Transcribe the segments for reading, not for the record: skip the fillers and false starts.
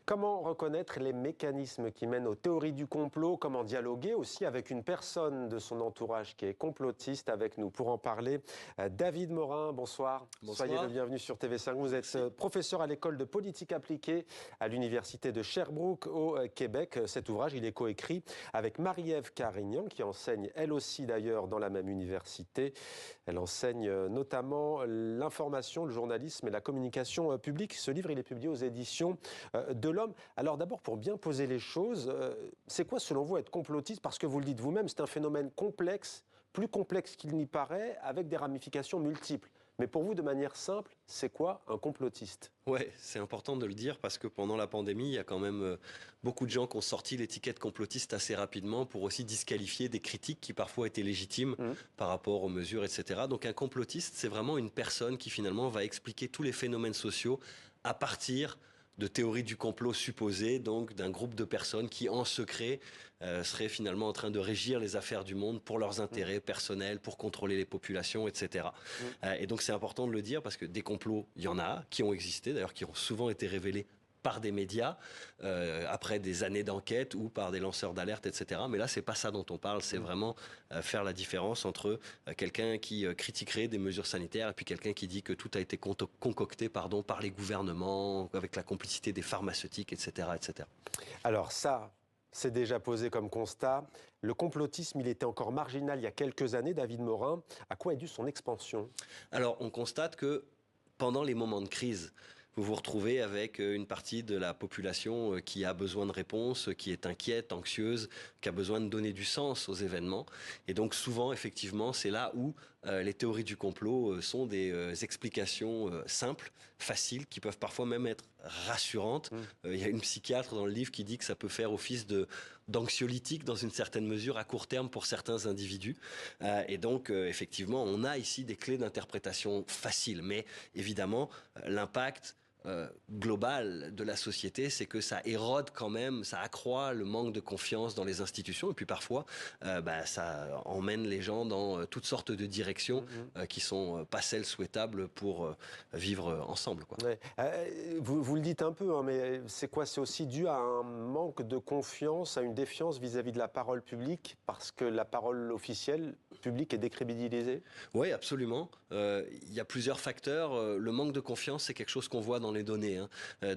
Comment reconnaître les mécanismes qui mènent aux théories du complot? Comment dialoguer aussi avec une personne de son entourage qui est complotiste? Avec nous pour en parler, David Morin, bonsoir. Bonsoir. Soyez le bienvenu sur TV5. Vous êtes professeur à l'école de politique appliquée à l'université de Sherbrooke au Québec. Cet ouvrage, il est coécrit avec Marie-Ève Carignan qui enseigne elle aussi d'ailleurs dans la même université. Elle enseigne notamment l'information, le journalisme et la communication publique. Ce livre, il est publié aux éditions de l'Homme. Alors d'abord, pour bien poser les choses, c'est quoi selon vous être complotiste? Parce que vous le dites vous-même, c'est un phénomène complexe, plus complexe qu'il n'y paraît, avec des ramifications multiples. Mais pour vous, de manière simple, c'est quoi un complotiste? Ouais, c'est important de le dire parce que pendant la pandémie, il y a quand même beaucoup de gens qui ont sorti l'étiquette complotiste assez rapidement pour aussi disqualifier des critiques qui parfois étaient légitimes par rapport aux mesures, etc. Donc un complotiste, c'est vraiment une personne qui finalement va expliquer tous les phénomènes sociaux à partir de théories du complot supposées, donc d'un groupe de personnes qui, en secret, seraient finalement en train de régir les affaires du monde pour leurs intérêts personnels, pour contrôler les populations, etc. Et donc c'est important de le dire parce que des complots, il y en a, qui ont existé, d'ailleurs qui ont souvent été révélés par des médias, après des années d'enquête ou par des lanceurs d'alerte, etc. Mais là, c'est pas ça dont on parle, c'est vraiment faire la différence entre quelqu'un qui critiquerait des mesures sanitaires et puis quelqu'un qui dit que tout a été concocté par les gouvernements, avec la complicité des pharmaceutiques, etc. etc. Alors ça, c'est déjà posé comme constat. Le complotisme, il était encore marginal il y a quelques années, David Morin. À quoi est due son expansion? Alors, on constate que pendant les moments de crise, vous vous retrouvez avec une partie de la population qui a besoin de réponses, qui est inquiète, anxieuse, qui a besoin de donner du sens aux événements. Et donc souvent, effectivement, c'est là où les théories du complot sont des explications simples, faciles, qui peuvent parfois même être rassurantes. Il y a une psychiatre dans le livre qui dit que ça peut faire office d'anxiolytique dans une certaine mesure à court terme pour certains individus. Et donc, effectivement, on a ici des clés d'interprétation faciles. Mais évidemment, l'impact global de la société, c'est que ça érode quand même, ça accroît le manque de confiance dans les institutions et puis parfois ça emmène les gens dans toutes sortes de directions qui sont pas celles souhaitables pour vivre ensemble, quoi. Ouais. Vous le dites un peu, hein, mais c'est quoi? C'est aussi dû à un manque de confiance, à une défiance vis-à-vis de la parole publique, parce que la parole officielle, publique, est décrédibilisée? Oui, absolument. Il y a plusieurs facteurs. Le manque de confiance, c'est quelque chose qu'on voit dans les données.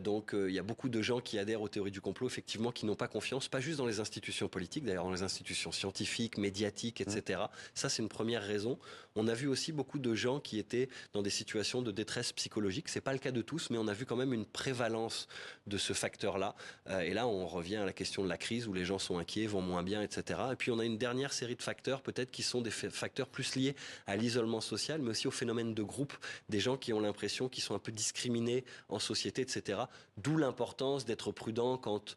Donc, il y a beaucoup de gens qui adhèrent aux théories du complot, effectivement, qui n'ont pas confiance, pas juste dans les institutions politiques, d'ailleurs dans les institutions scientifiques, médiatiques, etc. Ça, c'est une première raison. On a vu aussi beaucoup de gens qui étaient dans des situations de détresse psychologique. C'est pas le cas de tous, mais on a vu quand même une prévalence de ce facteur-là. Et là, on revient à la question de la crise où les gens sont inquiets, vont moins bien, etc. Et puis, on a une dernière série de facteurs, peut-être, qui sont des facteurs plus liés à l'isolement social, mais aussi au phénomène de groupe, des gens qui ont l'impression qu'ils sont un peu discriminés en société, etc. D'où l'importance d'être prudent quand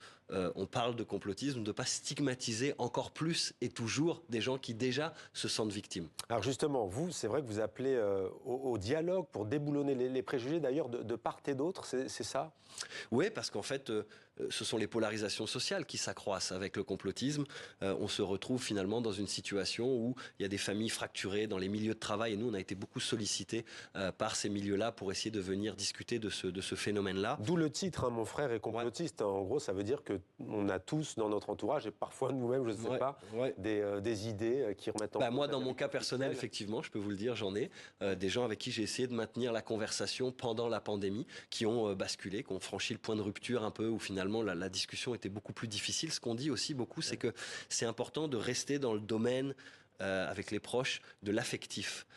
on parle de complotisme, de ne pas stigmatiser encore plus et toujours des gens qui déjà se sentent victimes. Alors justement, vous, c'est vrai que vous appelez au dialogue pour déboulonner les préjugés, d'ailleurs, de part et d'autre, c'est ça? Oui, parce qu'en fait, ce sont les polarisations sociales qui s'accroissent avec le complotisme. On se retrouve finalement dans une situation où il y a des familles fracturées dans les milieux de travail. Et nous, on a été beaucoup sollicités par ces milieux-là pour essayer de venir discuter de ce phénomène-là. D'où le titre, hein, Mon frère est complotiste. En gros, ça veut dire qu'on a tous dans notre entourage, et parfois nous-mêmes, je ne sais pas, des idées qui remettent en cause. Moi, dans mon cas personnel, effectivement, je peux vous le dire, j'en ai des gens avec qui j'ai essayé de maintenir la conversation pendant la pandémie, qui ont basculé, qui ont franchi le point de rupture un peu, où finalement la discussion était beaucoup plus difficile. Ce qu'on dit aussi beaucoup, c'est que c'est important de rester dans le domaine avec les proches de l'affectif.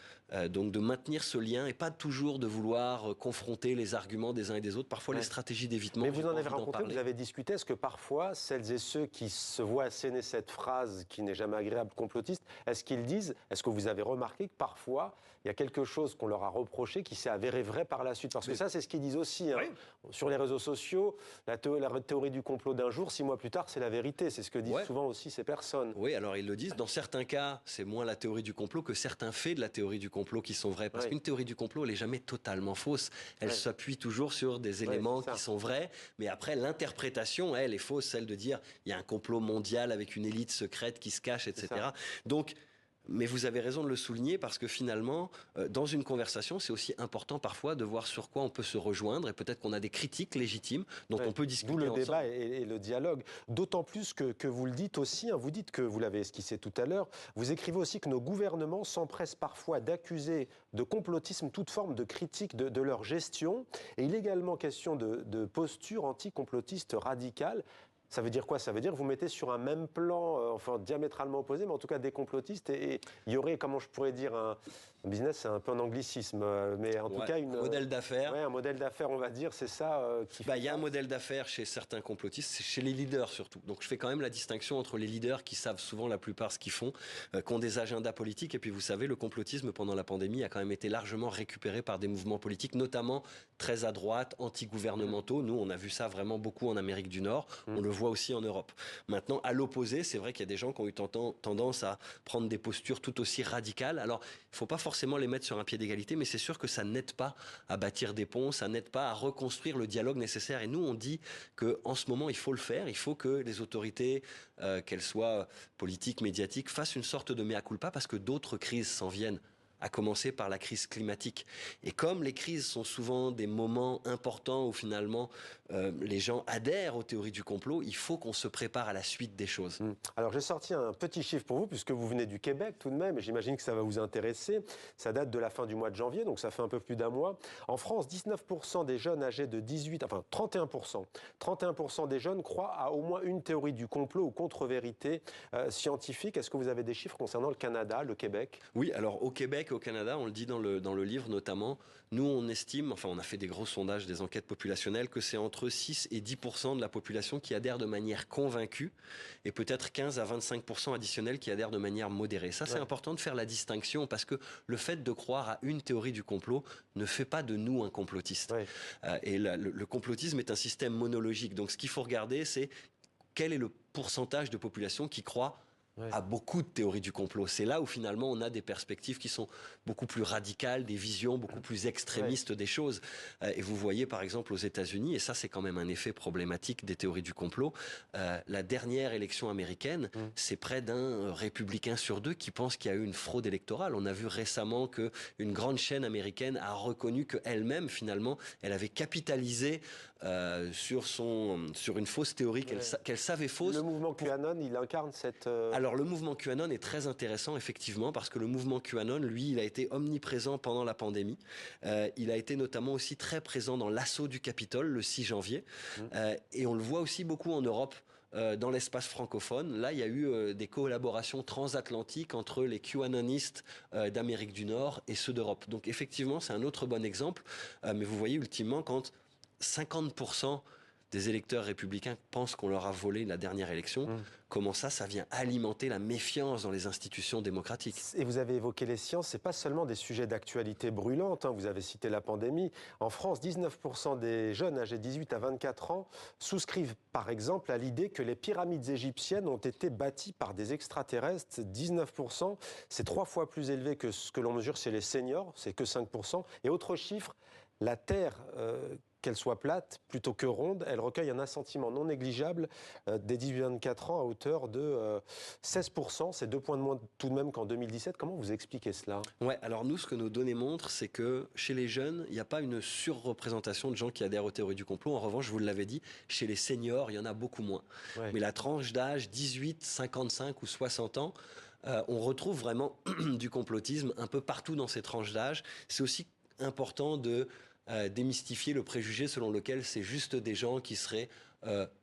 Donc de maintenir ce lien et pas toujours de vouloir confronter les arguments des uns et des autres. Parfois les stratégies d'évitement. Mais vous en avez rencontré, vous avez discuté. Est-ce que parfois celles et ceux qui se voient asséner cette phrase qui n'est jamais agréable, complotiste, est-ce qu'ils disent, est-ce que vous avez remarqué que parfois il y a quelque chose qu'on leur a reproché qui s'est avéré vrai par la suite? Parce que ça, c'est ce qu'ils disent aussi sur les réseaux sociaux. La théorie du complot d'un jour, 6 mois plus tard, c'est la vérité. C'est ce que disent souvent aussi ces personnes. Oui, alors ils le disent. Dans certains cas, c'est moins la théorie du complot que certains faits de la théorie du complot qui sont vrais. Parce qu'une théorie du complot, elle n'est jamais totalement fausse. Elle s'appuie toujours sur des éléments qui sont vrais. Mais après, l'interprétation, elle, est fausse. Celle de dire il y a un complot mondial avec une élite secrète qui se cache, etc. Donc, Mais vous avez raison de le souligner parce que finalement, dans une conversation, c'est aussi important parfois de voir sur quoi on peut se rejoindre et peut-être qu'on a des critiques légitimes dont on peut discuter ensemble. D'où le ensemble. débat et le dialogue. D'autant plus que vous le dites aussi, hein, vous dites que vous l'avez esquissé tout à l'heure, vous écrivez aussi que nos gouvernements s'empressent parfois d'accuser de complotisme toute forme de critique de leur gestion. Et il est également question de posture anti-complotiste radicale. Ça veut dire quoi? Ça veut dire que vous mettez sur un même plan, enfin diamétralement opposé, mais en tout cas des complotistes, et il y aurait, comment je pourrais dire, un business, c'est un peu un anglicisme, mais en tout cas Un modèle d'affaires. Ouais, un modèle d'affaires, on va dire, c'est ça qui fait. Il y a un modèle d'affaires chez certains complotistes, c'est chez les leaders surtout. Donc je fais quand même la distinction entre les leaders qui savent souvent la plupart ce qu'ils font, qui ont des agendas politiques, et puis vous savez, le complotisme pendant la pandémie a quand même été largement récupéré par des mouvements politiques, notamment très à droite, anti-gouvernementaux. Nous, on a vu ça vraiment beaucoup en Amérique du Nord, on le voit aussi en Europe. Maintenant, à l'opposé, c'est vrai qu'il y a des gens qui ont eu tendance à prendre des postures tout aussi radicales. Alors, il ne faut pas forcément les mettre sur un pied d'égalité, mais c'est sûr que ça n'aide pas à bâtir des ponts, ça n'aide pas à reconstruire le dialogue nécessaire. Et nous, on dit qu'en ce moment, il faut le faire. Il faut que les autorités, qu'elles soient politiques, médiatiques, fassent une sorte de mea culpa parce que d'autres crises s'en viennent, à commencer par la crise climatique. Et comme les crises sont souvent des moments importants où finalement les gens adhèrent aux théories du complot, il faut qu'on se prépare à la suite des choses. Alors j'ai sorti un petit chiffre pour vous, puisque vous venez du Québec tout de même, et j'imagine que ça va vous intéresser. Ça date de la fin du mois de janvier, donc ça fait un peu plus d'un mois. En France, 19% des jeunes âgés de 31% des jeunes croient à au moins une théorie du complot ou contre-vérité scientifique. Est-ce que vous avez des chiffres concernant le Canada, le Québec? Oui, alors au Québec et au Canada, on le dit dans le livre notamment, nous on estime, enfin on a fait des gros sondages, des enquêtes populationnelles, que c'est entre 6 et 10% de la population qui adhère de manière convaincue et peut-être 15 à 25% additionnels qui adhèrent de manière modérée. Ça c'est important de faire la distinction parce que le fait de croire à une théorie du complot ne fait pas de nous un complotiste. Et le complotisme est un système monologique. Donc ce qu'il faut regarder, c'est quel est le pourcentage de population qui croit à beaucoup de théories du complot. C'est là où finalement on a des perspectives qui sont beaucoup plus radicales, des visions beaucoup plus extrémistes des choses. Et vous voyez par exemple aux États-Unis, et ça c'est quand même un effet problématique des théories du complot, la dernière élection américaine, c'est près d'un républicain sur deux qui pense qu'il y a eu une fraude électorale. On a vu récemment qu'une grande chaîne américaine a reconnu qu'elle-même finalement, elle avait capitalisé sur une fausse théorie qu'elle savait fausse. Le mouvement QAnon, il incarne cette... Alors le mouvement QAnon est très intéressant effectivement parce que le mouvement QAnon, lui, il a été omniprésent pendant la pandémie. Il a été notamment aussi très présent dans l'assaut du Capitole le 6 janvier. Et on le voit aussi beaucoup en Europe. Dans l'espace francophone, là, il y a eu des collaborations transatlantiques entre les QAnonistes d'Amérique du Nord et ceux d'Europe. Donc effectivement, c'est un autre bon exemple. Mais vous voyez, ultimement, quand 50% des électeurs républicains pensent qu'on leur a volé la dernière élection, comment ça vient alimenter la méfiance dans les institutions démocratiques. Et vous avez évoqué les sciences, c'est pas seulement des sujets d'actualité brûlante, hein, vous avez cité la pandémie. En France, 19% des jeunes âgés de 18 à 24 ans souscrivent par exemple à l'idée que les pyramides égyptiennes ont été bâties par des extraterrestres. 19%, c'est 3 fois plus élevé que ce que l'on mesure chez les seniors, c'est que 5%. Et autre chiffre, la Terre... qu'elle soit plate plutôt que ronde, elle recueille un assentiment non négligeable des 18-24 ans à hauteur de 16%. C'est 2 points de moins tout de même qu'en 2017. Comment vous expliquez cela? Ouais, alors nous, ce que nos données montrent, c'est que chez les jeunes, il n'y a pas une surreprésentation de gens qui adhèrent aux théories du complot. En revanche, je vous l'avez dit, chez les seniors, il y en a beaucoup moins. Mais la tranche d'âge 18, 55 ou 60 ans, on retrouve vraiment du complotisme un peu partout dans ces tranches d'âge. C'est aussi important de démystifier le préjugé selon lequel c'est juste des gens qui seraient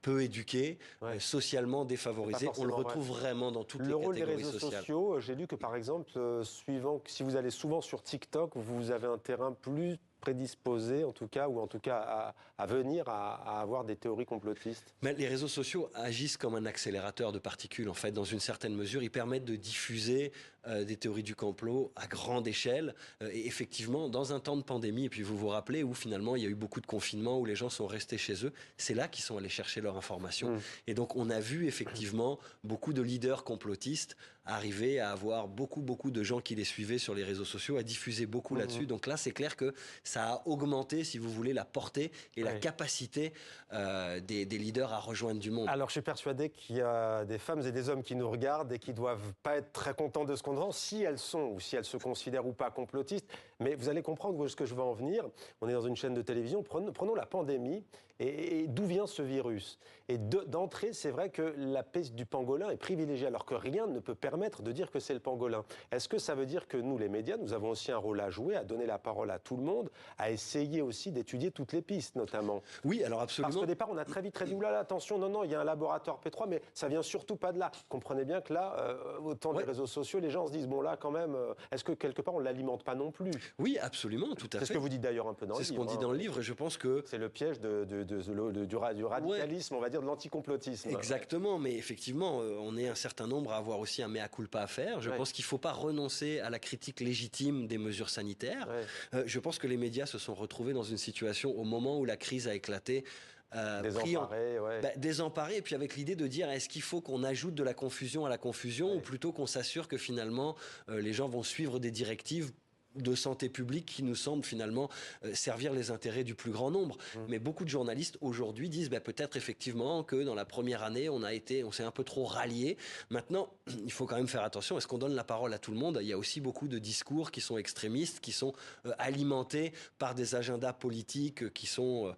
peu éduqués, socialement défavorisés. On le retrouve vraiment dans toutes les catégories sociales. Le rôle des réseaux sociaux, j'ai lu que par exemple, si vous allez souvent sur TikTok, vous avez un terrain plus prédisposé, en tout cas, ou en tout cas à venir à avoir des théories complotistes. Mais les réseaux sociaux agissent comme un accélérateur de particules, en fait, dans une certaine mesure. Ils permettent de diffuser des théories du complot à grande échelle. Et effectivement, dans un temps de pandémie, et puis vous vous rappelez, où finalement il y a eu beaucoup de confinements, où les gens sont restés chez eux, c'est là qu'ils sont allés chercher leur information. Et donc on a vu effectivement beaucoup de leaders complotistes arriver à avoir beaucoup de gens qui les suivaient sur les réseaux sociaux, à diffuser beaucoup là-dessus. Donc là, c'est clair que ça a augmenté, si vous voulez, la portée et la capacité des leaders à rejoindre du monde. Alors je suis persuadé qu'il y a des femmes et des hommes qui nous regardent et qui doivent pas être très contents de ce qu'on indépendants, si elles sont ou si elles se considèrent ou pas complotistes. Mais vous allez comprendre où est-ce que je veux en venir. On est dans une chaîne de télévision. Prenons la pandémie. Et d'où vient ce virus? Et d'entrée, c'est vrai que la peste du pangolin est privilégiée, alors que rien ne peut permettre de dire que c'est le pangolin. Est-ce que ça veut dire que nous, les médias, nous avons aussi un rôle à jouer, à donner la parole à tout le monde, à essayer aussi d'étudier toutes les pistes, notamment? Oui, alors absolument. Parce qu'au départ, on a très vite dit, oulala, attention, non, il y a un laboratoire P3, mais ça vient surtout pas de là. Comprenez bien que là, au temps des réseaux sociaux, les gens se disent, bon là, quand même, est-ce que quelque part, on ne l'alimente pas non plus? Oui, absolument, tout à fait. C'est ce que vous dites d'ailleurs un peu dans le livre. C'est ce qu'on dit dans le livre, et je pense que... C'est le piège du radicalisme, on va dire, de l'anticomplotisme. Exactement, mais effectivement, on est un certain nombre à avoir aussi un mea culpa à faire. Je pense qu'il ne faut pas renoncer à la critique légitime des mesures sanitaires. Je pense que les médias se sont retrouvés dans une situation au moment où la crise a éclaté. Désemparés, et puis avec l'idée de dire, est-ce qu'il faut qu'on ajoute de la confusion à la confusion, ou plutôt qu'on s'assure que finalement les gens vont suivre des directives de santé publique qui nous semblent finalement servir les intérêts du plus grand nombre. Mais beaucoup de journalistes aujourd'hui disent peut-être effectivement que dans la première année on s'est un peu trop rallié. Maintenant, il faut quand même faire attention. Est-ce qu'on donne la parole à tout le monde? Il y a aussi beaucoup de discours qui sont extrémistes, qui sont alimentés par des agendas politiques qui sont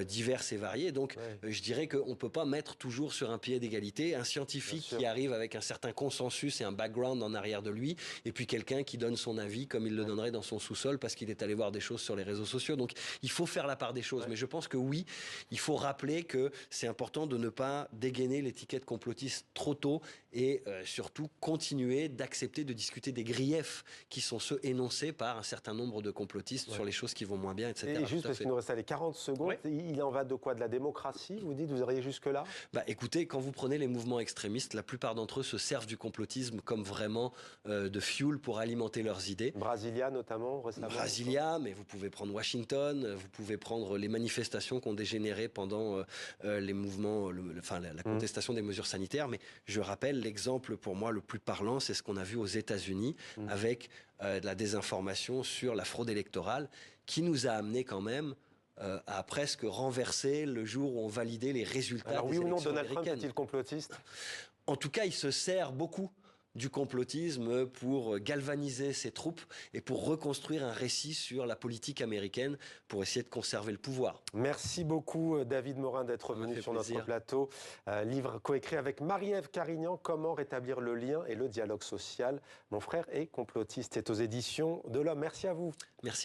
divers et variés. Donc je dirais qu'on ne peut pas mettre toujours sur un pied d'égalité un scientifique qui arrive avec un certain consensus et un background en arrière de lui, et puis quelqu'un qui donne son avis comme il le donne dans son sous-sol parce qu'il est allé voir des choses sur les réseaux sociaux. Donc il faut faire la part des choses. Mais je pense que oui, il faut rappeler que c'est important de ne pas dégainer l'étiquette complotiste trop tôt, et surtout continuer d'accepter de discuter des griefs qui sont ceux énoncés par un certain nombre de complotistes sur les choses qui vont moins bien, etc. Et juste parce qu'il nous reste les 40 secondes, il en va de quoi? De la démocratie, vous dites? Vous iriez jusque-là? Écoutez, quand vous prenez les mouvements extrémistes, la plupart d'entre eux se servent du complotisme comme vraiment de fuel pour alimenter leurs idées. Brasilia notamment, récemment. Brasilia, mais vous pouvez prendre Washington, vous pouvez prendre les manifestations qui ont dégénéré pendant les mouvements, la contestation des mesures sanitaires. Mais je rappelle, l'exemple pour moi le plus parlant, c'est ce qu'on a vu aux États-Unis avec de la désinformation sur la fraude électorale, qui nous a amené quand même à presque renverser le jour où on validait les résultats des élections américaines. Alors oui ou non, Donald Trump est-il complotiste? En tout cas, il se sert beaucoup du complotisme pour galvaniser ses troupes et pour reconstruire un récit sur la politique américaine pour essayer de conserver le pouvoir. Merci beaucoup David Morin d'être venu sur notre plateau. Livre coécrit avec Marie-Ève Carignan, Comment rétablir le lien et le dialogue social. Mon frère est complotiste, est aux éditions de l'Homme. Merci à vous. Merci.